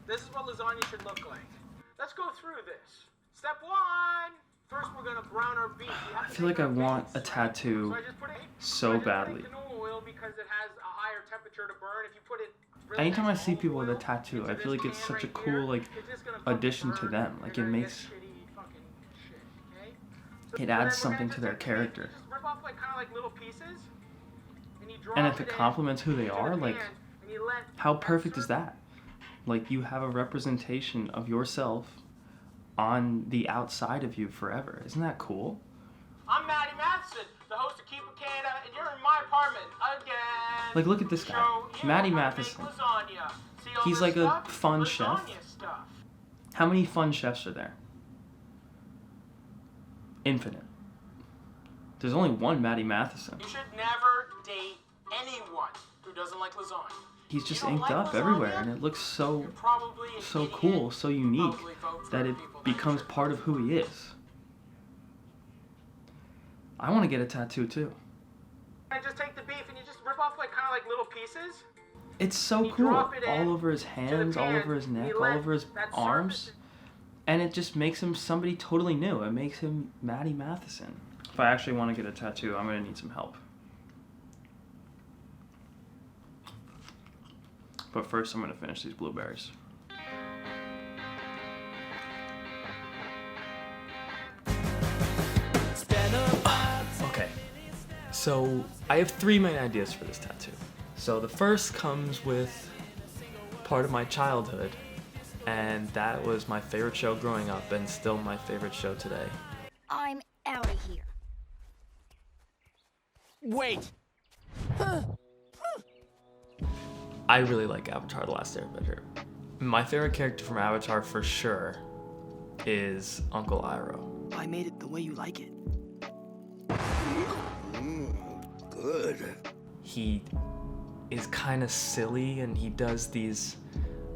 This is what lasagna should look like. Let's go through this. Step 1. First, we're gonna brown our beef. I feel like I want a tattoo so badly. Because it has a higher temperature to burn. If you put it anytime I see people with a tattoo, I feel like it's such a cool like addition to them. Like it adds something to their character. And if it complements who they are, like how perfect is that? Like you have a representation of yourself on the outside of you forever. Isn't that cool? I'm Maddie Matheson, the host of Keep It Canada, and you're in my apartment again. Like, look at this guy, Maddie Matheson. He's like a fun chef. How many fun chefs are there? Infinite. There's only one Maddie Matheson. You should never date anyone who doesn't like lasagna. He's just inked up everywhere, and it looks so cool, so unique, that it becomes part of who he is. I want to get a tattoo too. I just take the beef and you just rip off like kind of like little pieces. It's so cool. All over his hands, all over his neck, all over his arms. And it just makes him somebody totally new. It makes him Maddie Matheson. If I actually want to get a tattoo, I'm going to need some help. But first, I'm going to finish these blueberries. Okay, so I have 3 main ideas for this tattoo. So the first comes with part of my childhood, and that was my favorite show growing up and still my favorite show today. I'm out of here. Wait! I really like Avatar: The Last Airbender. My favorite character from Avatar for sure is Uncle Iroh. I made it the way you like it. Good. He is kind of silly and he does these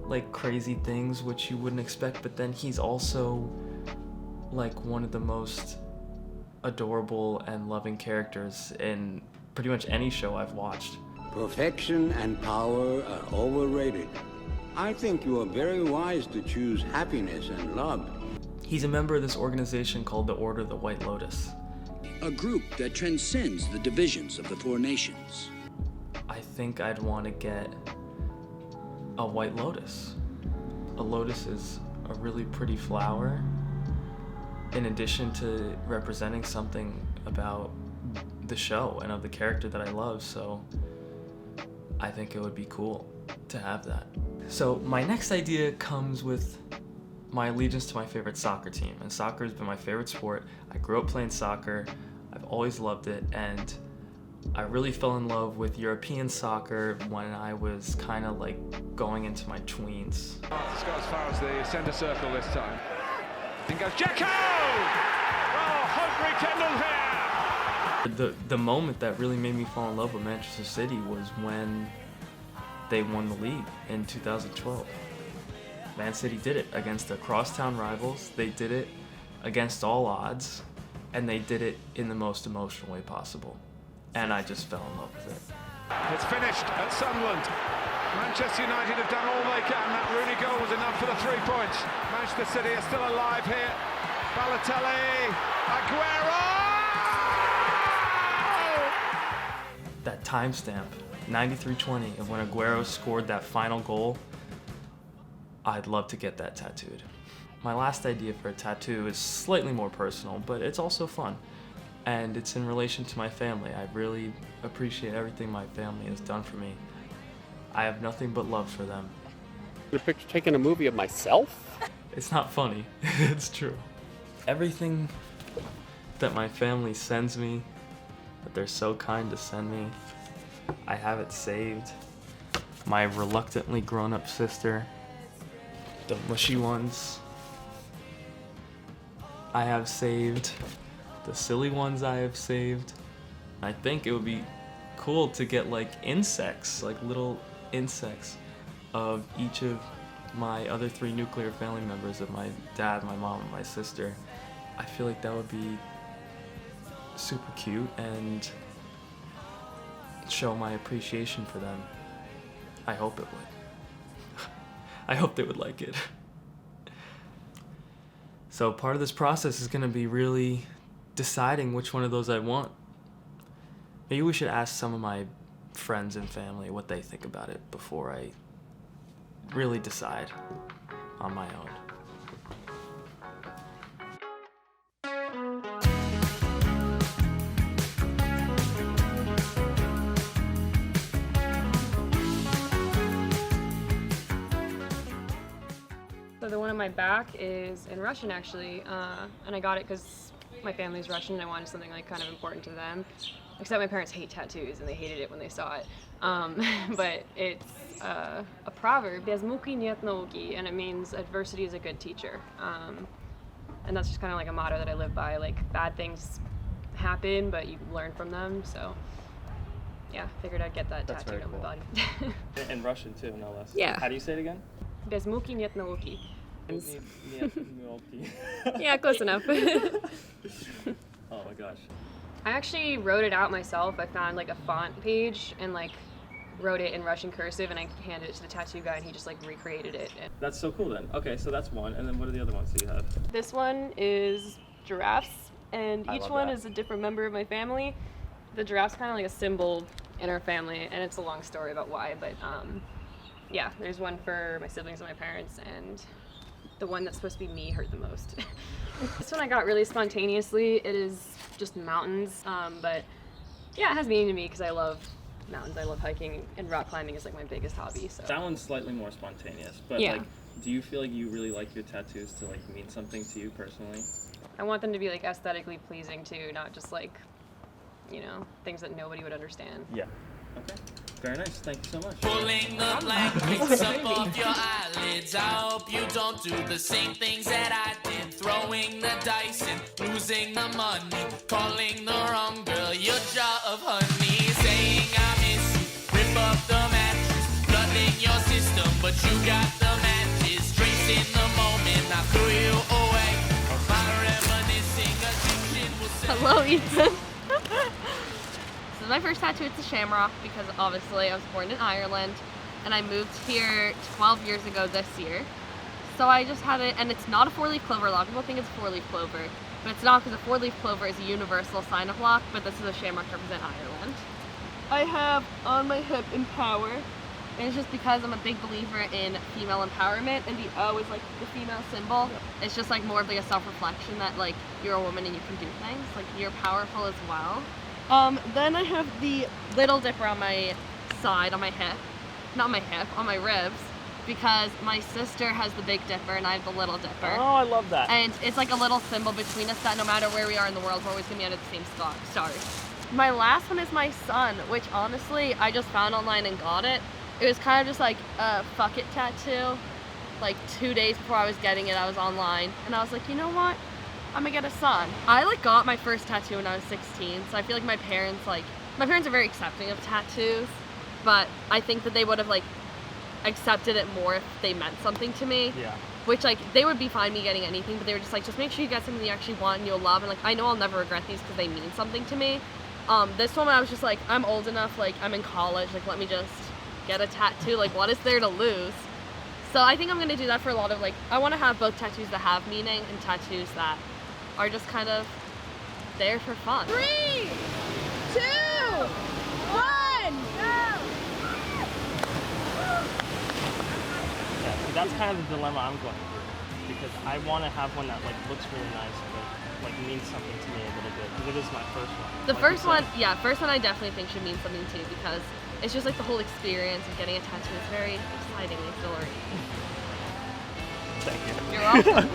like crazy things which you wouldn't expect, but then he's also like one of the most adorable and loving characters in pretty much any show I've watched. Perfection and power are overrated. I think you are very wise to choose happiness and love. He's a member of this organization called the Order of the White Lotus. A group that transcends the divisions of the 4 nations. I think I'd want to get a white lotus. A lotus is a really pretty flower, in addition to representing something about the show and of the character that I love, so I think it would be cool to have that. So my next idea comes with my allegiance to my favorite soccer team, and soccer has been my favorite sport. I grew up playing soccer, I've always loved it, and I really fell in love with European soccer when I was kind of like going into my tweens. Let's go as far as the centre circle this time. In goes Jacko! Oh, hungry Kendall here! The moment that really made me fall in love with Manchester City was when they won the league in 2012. Man City did it against the crosstown rivals. They did it against all odds, and they did it in the most emotional way possible. And I just fell in love with it. It's finished at Sunderland. Manchester United have done all they can. That Rooney goal was enough for the 3 points. Manchester City are still alive here. Balotelli, Aguero! That timestamp, 93:20, of when Aguero scored that final goal, I'd love to get that tattooed. My last idea for a tattoo is slightly more personal, but it's also fun. And it's in relation to my family. I really appreciate everything my family has done for me. I have nothing but love for them. Your picture taking a movie of myself? It's not funny, it's true. Everything that my family sends me, that they're so kind to send me, I have it saved. My reluctantly grown-up sister, the mushy ones, I have saved. The silly ones I have saved. I think it would be cool to get like insects, like little insects of each of my other 3 nuclear family members, of my dad, my mom, and my sister. I feel like that would be super cute and show my appreciation for them. I hope it would. I hope they would like it. So part of this process is going to be really deciding which one of those I want. Maybe we should ask some of my friends and family what they think about it before I really decide on my own. So the one on my back is in Russian, actually, and I got it because my family's Russian and I wanted something like kind of important to them. Except my parents hate tattoos and they hated it when they saw it. But it's a proverb, без муки нет науки, and it means adversity is a good teacher. And that's just kind of like a motto that I live by. Like, bad things happen, but you learn from them. So yeah, figured I'd get that That's tattooed very on my cool. body. In Russian too, no less. Yeah. How do you say it again? Без муки нет науки. Yeah, Yeah, close enough. Oh my gosh. I actually wrote it out myself. I found like a font page and like wrote it in Russian cursive, and I handed it to the tattoo guy and he just like recreated it. That's so cool then. Okay, so that's one, and then what are the other ones that you have? This one is giraffes, and I each love one that. is a different member of my family. The giraffe's kind of like a symbol in our family, and it's a long story about why, but yeah, there's one for my siblings and my parents, and the one that's supposed to be me hurt the most. This one I got really spontaneously. It is just mountains, but yeah, it has meaning to me because I love mountains. I love hiking, and rock climbing is like my biggest hobby. So That one's slightly more spontaneous, but Yeah. like, do you feel like you really like your tattoos to like mean something to you personally? I want them to be like aesthetically pleasing too, not just like, you know, things that nobody would understand. Yeah. Okay. Very nice. Thank you so much. Pulling the blankets up off your eyelids. I hope you don't do the same things that I did. Throwing the dice and losing the money. Calling the wrong girl your jar of honey. Saying I miss you. Rip up the mattress. Flooding your system, but you got the matches. Tracing the moment, I threw you away. My reminiscing addiction will say. Hello, Ethan. This is my first tattoo. It's a Schemrich because obviously I was born in Ireland and I moved here 12 years ago this year. So I just had it, and it's not a 4-leaf clover. A lot of people think it's a 4-leaf clover, but it's not, because a 4-leaf clover is a universal sign of luck, but this is a Schemrich to represent Ireland. I have on my hip empower, and it's just because I'm a big believer in female empowerment, and the O is like the female symbol. It's just like more of like a self-reflection that like you're a woman and you can do things, like you're powerful as well. Then I have the Little Dipper on my side, on my hip, not my hip, on my ribs, because my sister has the Big Dipper and I have the Little Dipper. Oh, I love that. And it's like a little symbol between us that no matter where we are in the world, we're always gonna be under the same stars. My last one is my sun, which honestly, I just found online and got it. It was kind of just like a fuck it tattoo. Like 2 days before I was getting it, I was online and I was like, you know what? I'm gonna get a sun. I like got my first tattoo when I was 16, so I feel like my parents are very accepting of tattoos, but I think that they would have like accepted it more if they meant something to me. Yeah. Which like they would be fine me getting anything, but they were just like, just make sure you get something you actually want and you'll love, and like I know I'll never regret these because they mean something to me. This one I was just like, I'm old enough, like I'm in college, like let me just get a tattoo, like what is there to lose? So I think I'm gonna do that for a lot of like, I want to have both tattoos that have meaning and tattoos that are just kind of there for fun. 3, 2, 1, go! Yeah, so that's kind of the dilemma I'm going through, because I want to have one that like looks really nice, but like means something to me a little bit, because it is my first one. The like first one, yeah, first one I definitely think should mean something too, because it's just like the whole experience of getting a tattoo is very exciting and exhilarating. Thank you. You're welcome.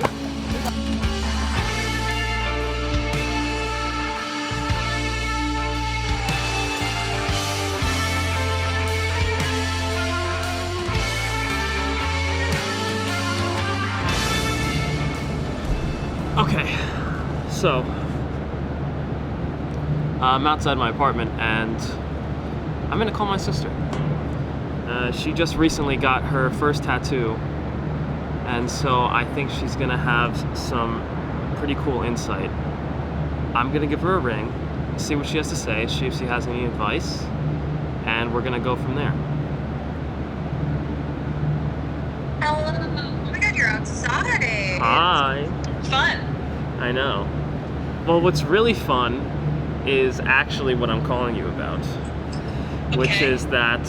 Okay, so I'm outside my apartment and I'm gonna call my sister. She just recently got her first tattoo, and so I think she's gonna have some pretty cool insight. I'm gonna give her a ring, see what she has to say, see if she has any advice, and we're gonna go from there. Hello? Hi. Fun. I know. Well, what's really fun is actually what I'm calling you about, which is that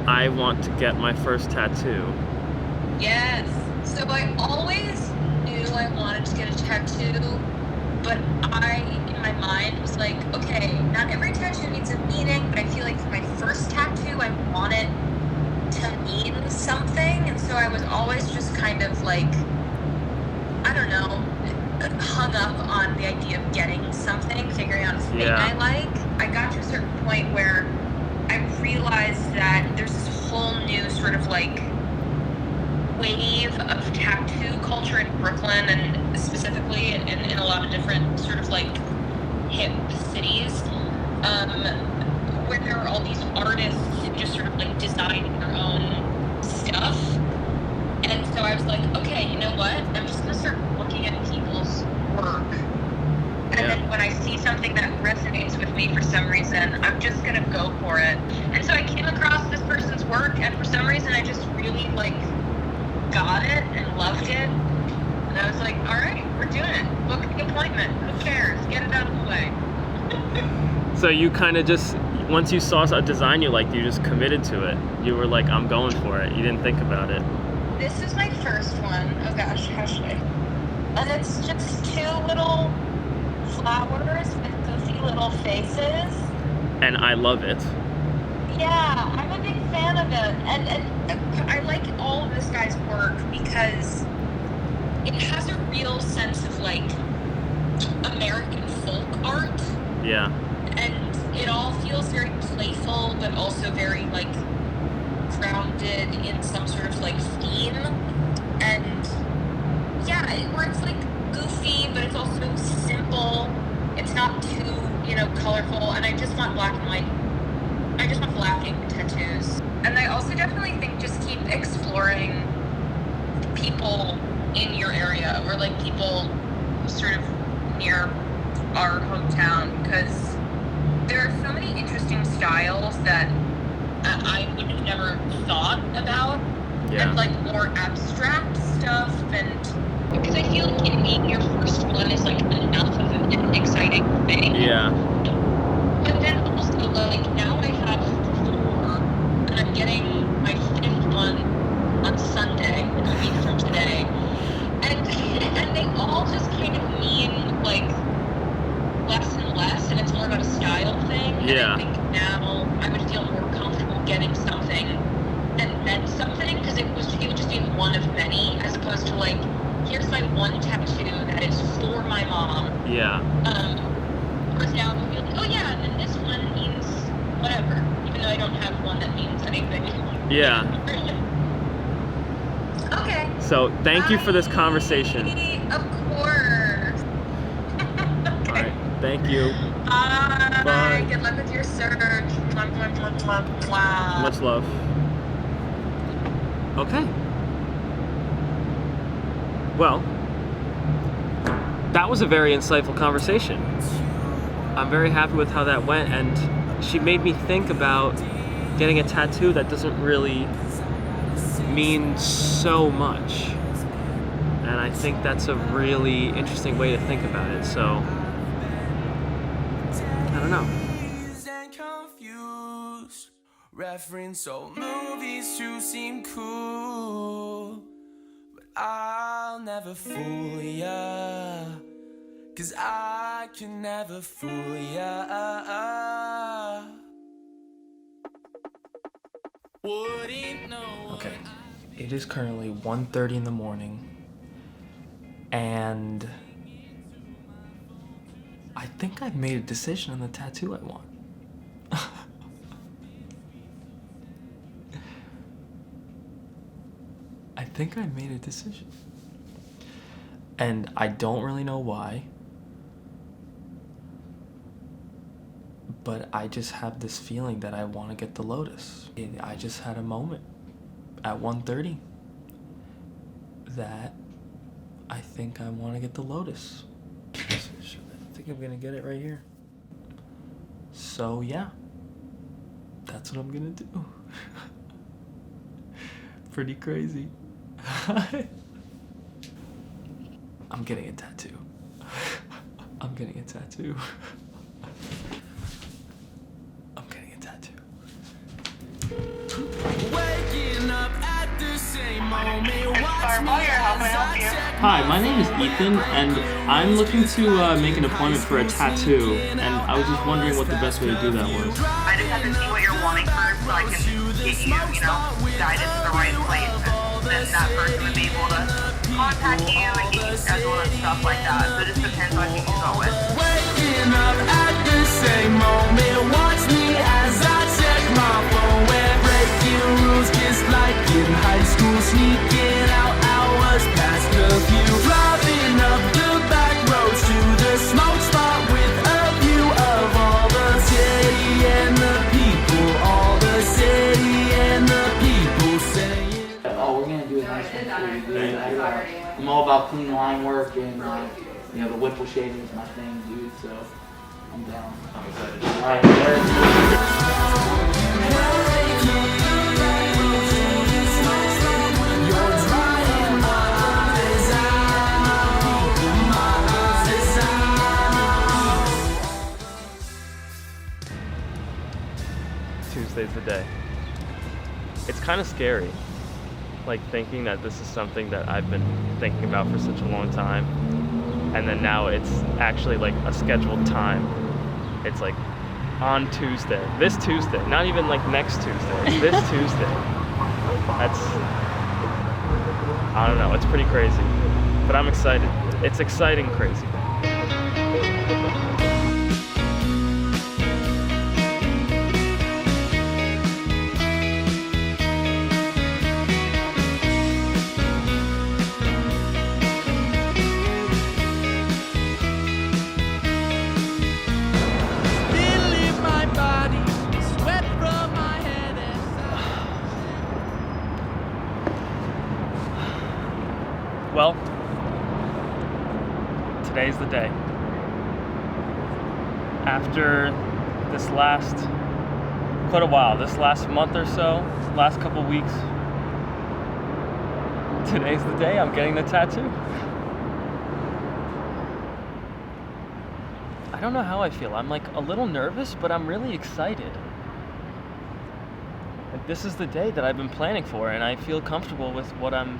I want to get my first tattoo. Yes. So I always knew I wanted to get a tattoo, but I, in my mind, was like, okay, not every tattoo needs a meaning, but I feel like for my first tattoo, I want it to mean something, and so I was always just kind of like, I don't know, hung up on the idea of getting something, figuring out a thing I like. I got to a certain point where I realized that there's this whole new sort of like wave of tattoo culture in Brooklyn, and specifically in a lot of different sort of like hip cities, where there are all these artists who just sort of like design their own stuff. And so I was like, okay, you know what? I'm just gonna start looking at people's work. And then when I see something that resonates with me for some reason, I'm just gonna go for it. And so I came across this person's work, and for some reason I just really like got it and loved it. And I was like, all right, we're doing it. Book the appointment. Who cares? Get it out of the way. So you kind of just, once you saw a design you liked, you just committed to it. You were like, I'm going for it. You didn't think about it. This is my first one. Oh gosh, how should I? And it's just two little flowers with goofy little faces. And I love it. Yeah, I'm a big fan of it. And I like all of this guy's work because it has a real sense of like American folk art. Yeah. And it all feels very playful, but also very like grounded in some sort of like theme. And yeah, it works like goofy, but it's also simple. It's not too, colorful. And I just want black and white. I just want black ink tattoos. And I also definitely think just keep exploring people in your area, or like people sort of near our hometown, because there are so many interesting styles that I would have never thought about. Yeah. And like more abstract stuff, and because I feel like it being your first one is like enough of an exciting thing. Yeah. But then also like now I have 4, and I'm getting my 5th one on Sunday, a week from today. And they all just kind of mean like less and less, and it's more about a style thing. Yeah. And I think now I would feel more comfortable getting something that meant something, because it would just be one of many, as opposed to like, here's my one tattoo that is for my mom. Yeah. Whereas now I would be like, oh yeah, and then this one means whatever, even though I don't have one that means anything. Yeah. Okay. So thank you for this conversation. Of course. All right. Thank you. Bye. Bye. Good luck with your search. Mwah, mwah, mwah, mwah, mwah. Much love. Okay. Well, that was a very insightful conversation. I'm very happy with how that went, and she made me think about getting a tattoo that doesn't really mean so much. And I think that's a really interesting way to think about it. So, I don't know. Reference old movies to seem cool, but I'll never fool ya, 'cause I can never fool ya. Okay, it is currently 1:30 in the morning, and I think I've made a decision on the tattoo I want. I think I made a decision. And I don't really know why, but I just have this feeling that I want to get the lotus. I just had a moment at 1:30 that I think I want to get the lotus. I think I'm gonna get it right here. So yeah, that's what I'm gonna do. I'm getting a tattoo. I'm getting a tattoo. I'm getting a tattoo. Waking up at the same moment. Hi, my name is Ethan, and I'm looking to make an appointment for a tattoo, and I was just wondering what the best way to do that was. I just have to see what you're wanting first so I can get you, guided to the right place, and then that person would be able to contact you and get you scheduled and stuff like that. So it just depends on who you go with. Waking up at the same moment. Watch me as I check my phone. We're breaking rules just like in high school. Sneaking out hours past curfew. Driving up the back roads to the smoke spot with a view of all the city and the people. All the city and the people saying. Oh, we're gonna do a nice one for you, dude. I'm all about clean line work, and the whipple shaving is my thing, dude. So I'm down. I'm excited. All right, Tuesday's the day. It's kind of scary, like thinking that this is something that I've been thinking about for such a long time, and then now it's actually like a scheduled time. It's like on Tuesday, this Tuesday, not even like next Tuesday, it's this Tuesday. That's, I don't know, it's pretty crazy, but I'm excited. It's exciting crazy. Well, today's the day. After this last, quite a while, this last month or so, last couple weeks, today's the day I'm getting the tattoo. I don't know how I feel. I'm like a little nervous, but I'm really excited. Like, this is the day that I've been planning for, and I feel comfortable with what I'm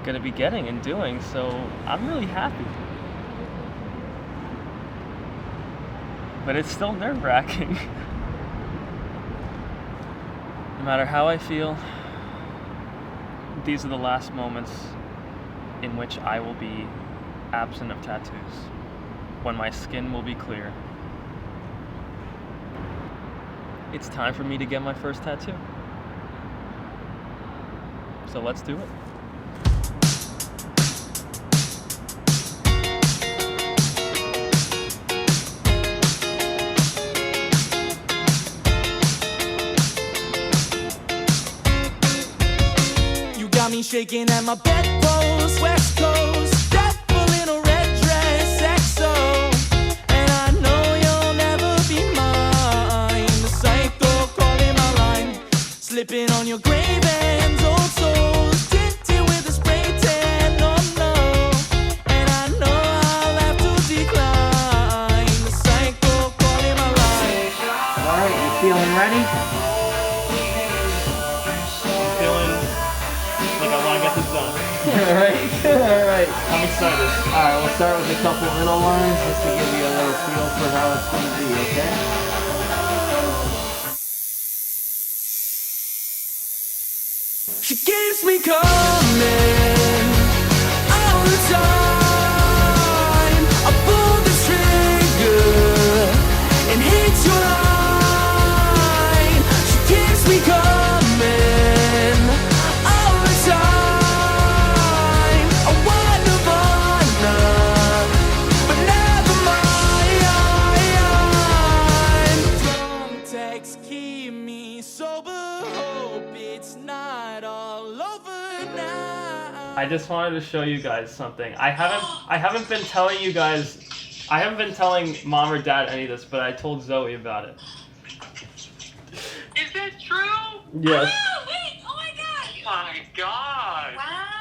gonna be getting and doing, so I'm really happy. But it's still nerve-wracking. No matter how I feel, these are the last moments in which I will be absent of tattoos, when my skin will be clear. It's time for me to get my first tattoo. So let's do it. Got me shaking at my bedpost, West Coast, devil in a red dress, XO. And I know you'll never be mine. The psycho calling my line, slipping on your grave hands, old souls, tinted with a spray tan, no, no. And I know I'll have to decline. The psycho calling my line. Alright, you feeling ready? Get this done. Alright. I'm excited. Alright, we'll start with a couple little lines just to give you a little feel for how it's going to be, okay? She keeps me coming all the time. I pull the trigger and hit your line. She keeps me coming all the time. I want Nirvana, but never mind. Drunk texts keep me sober. Hope it's not all over now. I just wanted to show you guys something. I haven't been telling you guys, I haven't been telling mom or dad any of this, but I told Zoe about it. Is that true? Yes. Oh, wait! Oh my god! My god! Wow!